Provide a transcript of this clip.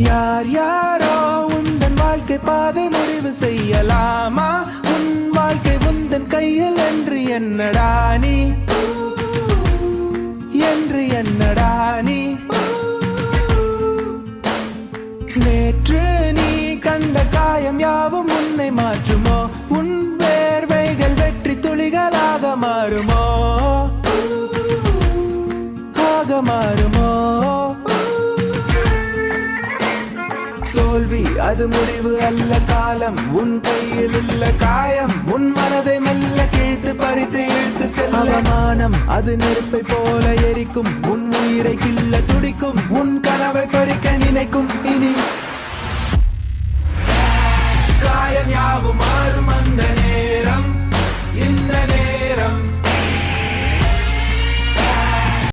யார் யாரோ உந்தன் வாழ்க்கை பாதை முடிவு செய்யலாமா? உன் வாழ்க்கை உந்தன் கையில் என்று என்னடா நீ, என்று என்னடா நீ? நேற்று நீ கண்ட காயம் யாவும் உன்னை மாற்றுமோ? உன் வேர்வைகள் வெற்றி துளிகளாக மாறுமோ? ஆக மாறுமோ? தோல்வி அது முடிவு அல்ல, காலம் உன் கையில் உள்ள காயம் உன் மனதை மெல்ல கிழித்து பறித்து இழுத்து செல்ல. அவமானம் அது நெருப்பை போல எரிக்கும், உன் உயிரை கில்ல துடிக்கும், உன் கனவை பறிக்க நினைக்கும்.